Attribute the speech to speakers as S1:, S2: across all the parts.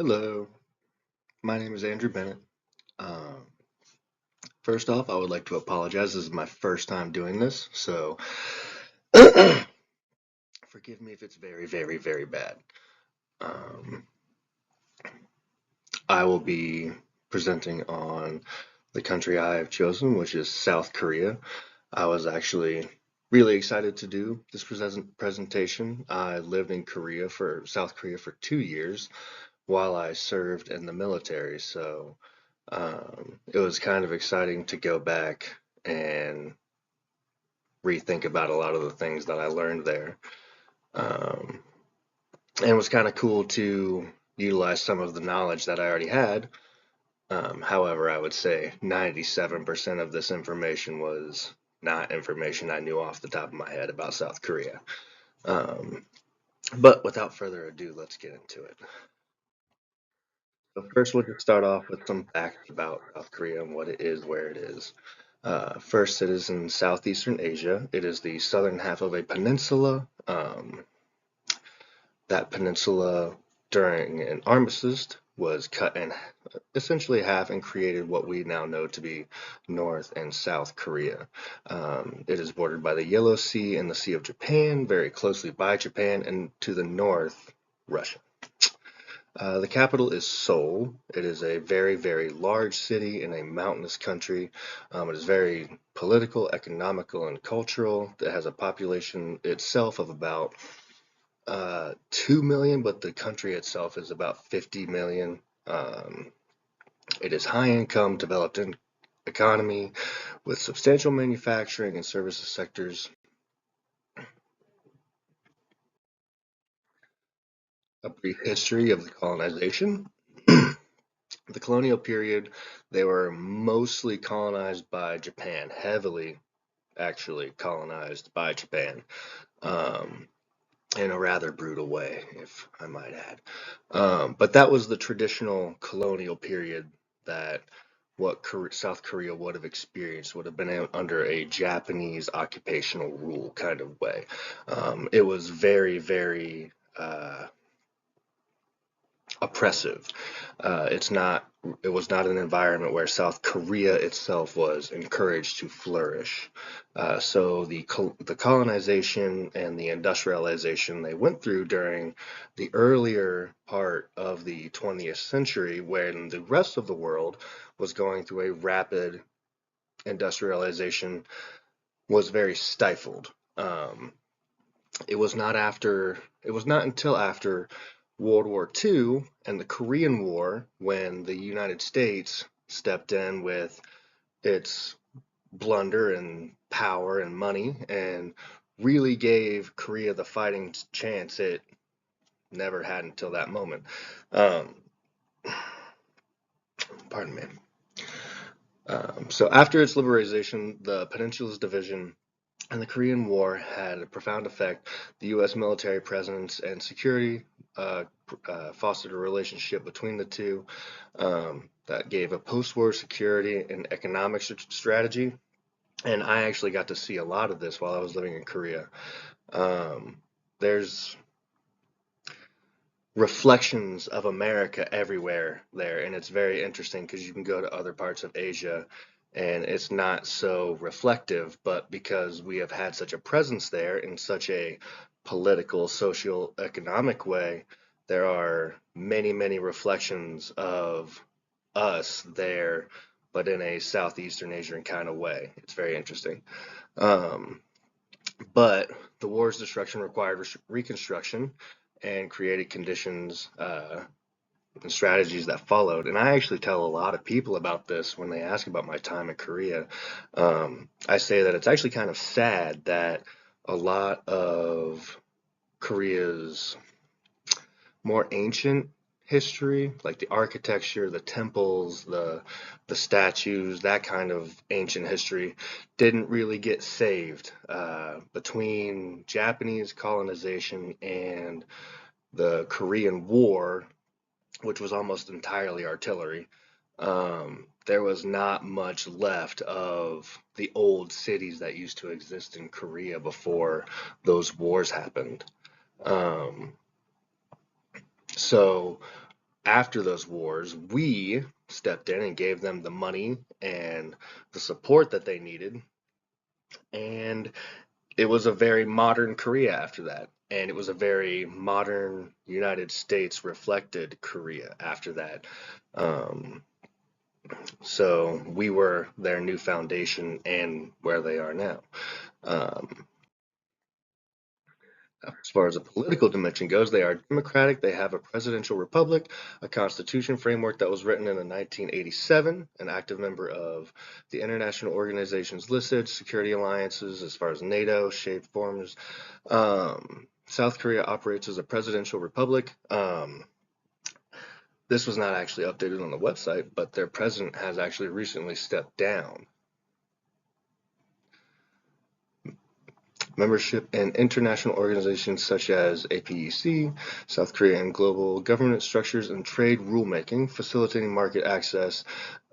S1: Hello, my name is Andrew Bennett. Um, First off, I would like to apologize. This is my first time doing this, so forgive me if it's very, very, very bad. Um, I will be presenting on the country I have chosen, which is South Korea. I was actually really excited to do this presentation. I lived in South Korea for 2 years while I served in the military, so it was kind of exciting to go back and rethink about a lot of the things that I learned there. Um, and it was kind of cool to utilize some of the knowledge that I already had. However, I would say 97% of this information was not information I knew off the top of my head about South Korea. Um, but without further ado, let's get into it. So first, we'll just start off with some facts about South Korea and what it is, where it is. First, it is in Southeastern Asia. It is the southern half of a peninsula. That peninsula, during an armistice, was cut in essentially half and created what we now know to be North and South Korea. It is bordered by the Yellow Sea and the Sea of Japan, very closely by Japan, and to the north, Russia. The capital is Seoul. It is a very, very large city in a mountainous country. It is very political, economical, and cultural. It has a population itself of about 2 million, but the country itself is about 50 million. It is high income, developed in economy with substantial manufacturing and services sectors. A brief history of the colonization. The colonial period, they were mostly colonized by Japan, heavily actually colonized by Japan, um, in a rather brutal way, if I might add. But that was the traditional colonial period that South Korea would have experienced, would have been under a Japanese occupational rule kind of way. It was very, very oppressive. It's not. It was not an environment where South Korea itself was encouraged to flourish. So the colonization and the industrialization they went through during the earlier part of the 20th century, when the rest of the world was going through a rapid industrialization, was very stifled. It was not after. It was not until after World War II and the Korean War when the United States stepped in with its blunder and power and money and really gave Korea the fighting chance it never had until that moment. Um, pardon me. So after its liberation, the Peninsula's division and the Korean War had a profound effect. The U.S. military presence and security fostered a relationship between the two that gave a post-war security and economic strategy. And I actually got to see a lot of this while I was living in Korea. Um, there's reflections of America everywhere there, and it's very interesting because you can go to other parts of Asia and it's not so reflective, but because we have had such a presence there in such a political, social, economic way, there are many, many reflections of us there, but in a Southeastern Asian kind of way. It's very interesting. Um, but the war's destruction required reconstruction and created conditions and strategies that followed. And I actually tell a lot of people about this when they ask about my time in Korea. I say that it's actually kind of sad that a lot of Korea's more ancient history, like the architecture, the temples, the statues, that kind of ancient history, didn't really get saved between Japanese colonization and the Korean War, which was almost entirely artillery. There was not much left of the old cities that used to exist in Korea before those wars happened. Um, so After those wars, we stepped in and gave them the money and the support that they needed. And it was a very modern Korea after that. And it was a very modern United States reflected Korea after that. Um, so we were their new foundation and where they are now. Um, as far as the political dimension goes, they are democratic. They have a presidential republic, a constitution framework that was written in 1987, an active member of the international organizations listed, security alliances as far as NATO, shaped forms. South Korea operates as a presidential republic. This was not actually updated on the website, but their president has actually recently stepped down. Membership in international organizations such as APEC, South Korean global government structures, and trade rulemaking, facilitating market access.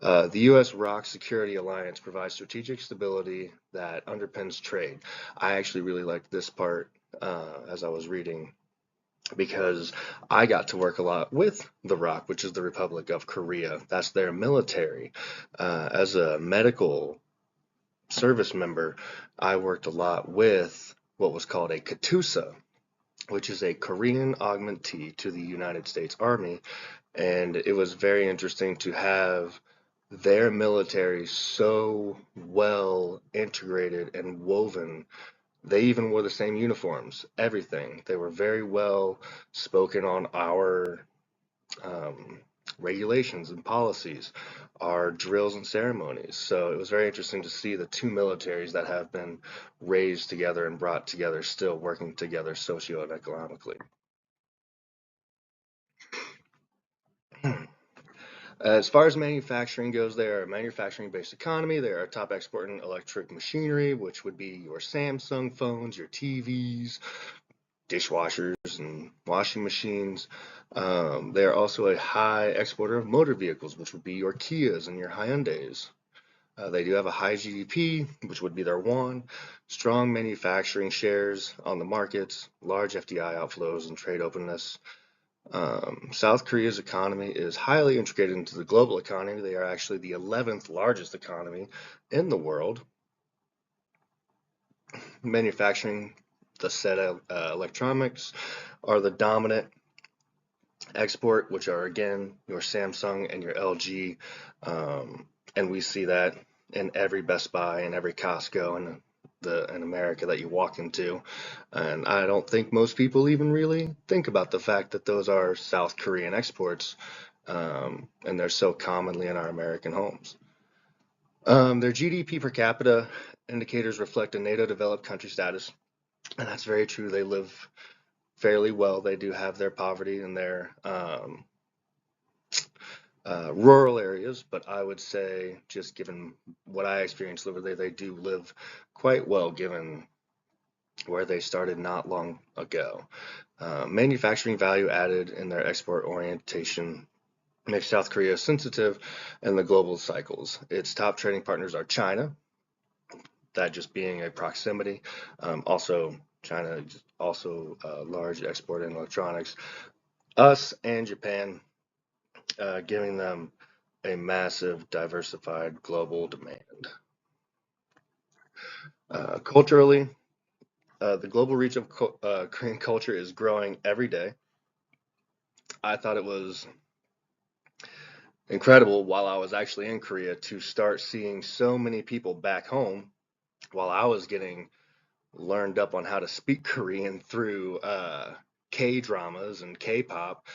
S1: The U.S. ROC Security Alliance provides strategic stability that underpins trade. I actually really liked this part as I was reading because I got to work a lot with the ROC, which is the Republic of Korea. That's their military. As a medical service member, I worked a lot with what was called a KATUSA, which is a Korean augmentee to the United States Army. And it was very interesting to have their military so well integrated and woven. They even wore the same uniforms, everything. They were very well spoken on our um, regulations and policies, our drills and ceremonies. So it was very interesting to see the two militaries that have been raised together and brought together still working together socio and economically. As far as manufacturing goes, they are a manufacturing-based economy. They are a top export in electric machinery, which would be your Samsung phones, your TVs, dishwashers, and washing machines. They are also a high exporter of motor vehicles, which would be your Kias and your Hyundais. They do have a high GDP, which would be their won, strong manufacturing shares on the markets, large FDI outflows, and trade openness. South Korea's economy is highly integrated into the global economy. They are actually the 11th largest economy in the world. Manufacturing, the said electronics are the dominant export, which are again your Samsung and your LG. And we see that in every Best Buy and every Costco in America that you walk into. And I don't think most people even really think about the fact that those are South Korean exports, and they're so commonly in our American homes. Their GDP per capita indicators reflect a NATO developed country status, and that's very true. They live fairly well. They do have their poverty and their rural areas, but I would say, just given what I experienced over there, they do live quite well given where they started not long ago. Manufacturing value added in their export orientation makes South Korea sensitive in the global cycles. Its top trading partners are China, that just being a proximity. Also, China is also a large export in electronics. Us and Japan, giving them a massive diversified global demand. Culturally, the global reach of Korean culture is growing every day. I thought it was incredible while I was actually in Korea to start seeing so many people back home while I was getting learned up on how to speak Korean through K dramas and K pop.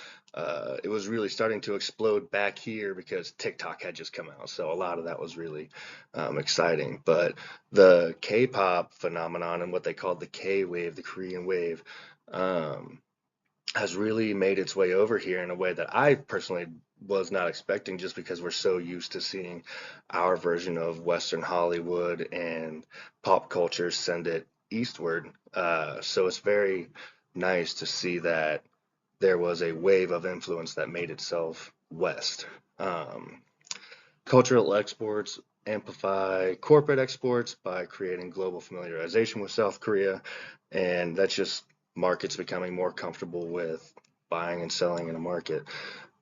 S1: It was really starting to explode back here because TikTok had just come out. So a lot of that was really exciting. But the K pop phenomenon and what they called the K wave, the Korean wave, um, has really made its way over here in a way that I personally was not expecting just because we're so used to seeing our version of Western Hollywood and pop culture send it eastward. So it's very nice to see that there was a wave of influence that made itself west. Um, Cultural exports amplify corporate exports by creating global familiarization with South Korea, and that's just markets becoming more comfortable with buying and selling in a market.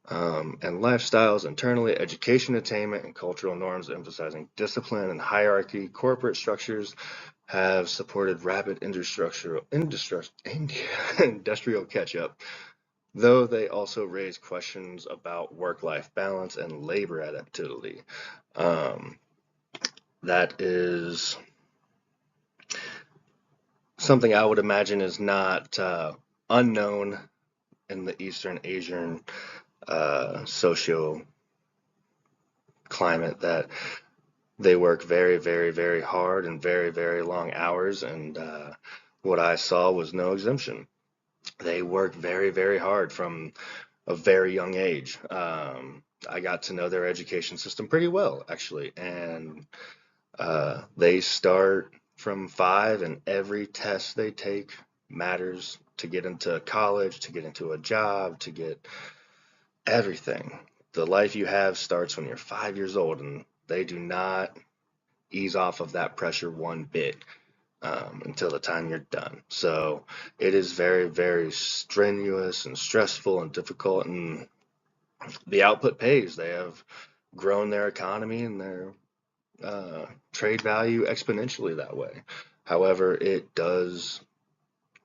S1: and lifestyles internally, education, attainment, and cultural norms emphasizing discipline and hierarchy. Corporate structures have supported rapid industrial catch-up, though they also raise questions about work-life balance and labor adaptability. Um, that is something I would imagine is not unknown in the Eastern Asian socio climate, that they work very, very, very hard and very, very long hours. And what I saw was no exemption. They work very, very hard from a very young age. I got to know their education system pretty well, actually. And they start from 5, and every test they take matters to get into college, to get into a job, to get everything. The life you have starts when you're 5 years old, and they do not ease off of that pressure one bit until the time you're done. So it is very, very strenuous and stressful and difficult, and the output pays. They have grown their economy and their trade value exponentially that way. However, it does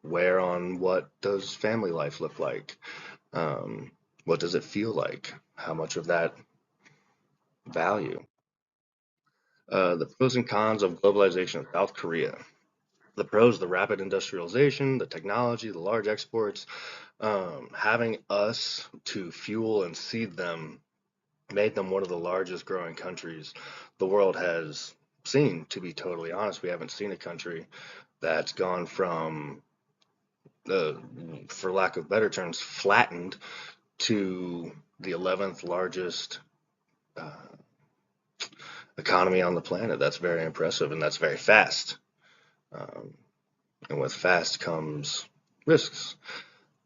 S1: wear on what does family life look like? Um, what does it feel like? How much of that value? The pros and cons of globalization of South Korea. The pros, the rapid industrialization, the technology, the large exports, having us to fuel and seed them made them one of the largest growing countries the world has seen, to be totally honest. We haven't seen a country that's gone from, uh, for lack of better terms, flattened to the 11th largest uh, economy on the planet. That's very impressive, and that's very fast. Um, and with fast comes risks.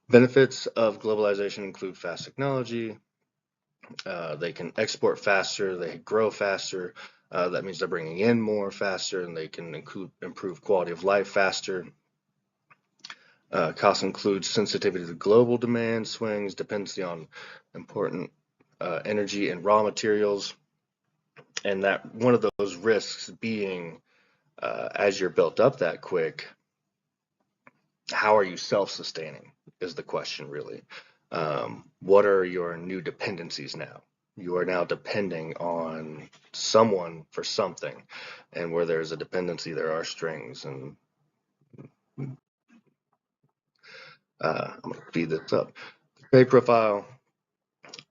S1: Benefits of globalization include fast technology. They can export faster, they grow faster. That means they're bringing in more faster, and they can improve quality of life faster. Costs include sensitivity to global demand swings, dependency on important energy and raw materials, and that one of those risks being, as you're built up that quick, how are you self-sustaining is the question, really. What are your new dependencies now? You are now depending on someone for something, and where there's a dependency, there are strings. And I'm going to speed this up. Trade profile.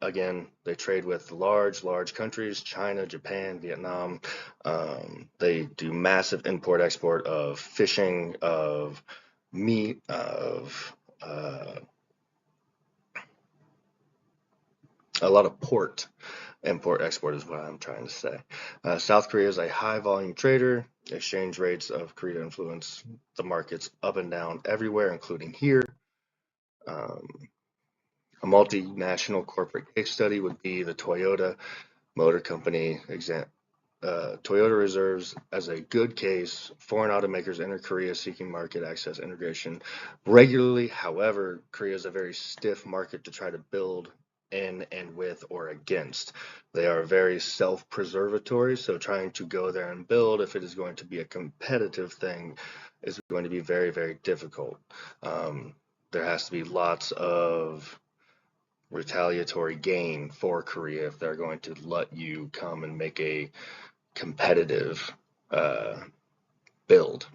S1: Again, they trade with large, large countries: China, Japan, Vietnam. They do massive import-export of fishing, of meat, of a lot of port import export is what I'm trying to say. South Korea is a high volume trader. Exchange rates of Korea influence the markets up and down everywhere, including here. Um, a multinational corporate case study would be the Toyota Motor Company example. Toyota reserves as a good case. Foreign automakers enter Korea seeking market access integration regularly. However, Korea is a very stiff market to try to build in and with or against. They are very self-preservatory, so trying to go there and build, if it is going to be a competitive thing, is going to be very, very difficult. Um, there has to be lots of retaliatory gain for Korea if they're going to let you come and make a competitive uh, build.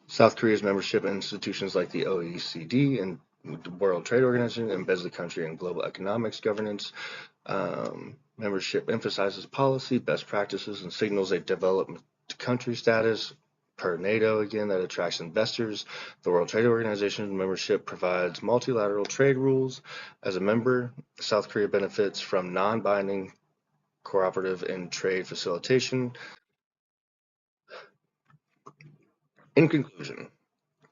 S1: South Korea's membership in institutions like the OECD and the World Trade Organization embeds the country in global economics governance. Membership emphasizes policy, best practices, and signals a developed country status per NATO, again, that attracts investors. The World Trade Organization membership provides multilateral trade rules. As a member, South Korea benefits from non-binding cooperative and trade facilitation. In conclusion,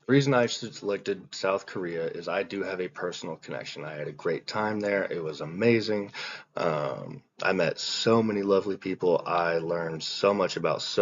S1: the reason I selected South Korea is I do have a personal connection. I had a great time there. It was amazing. I met so many lovely people. I learned so much about so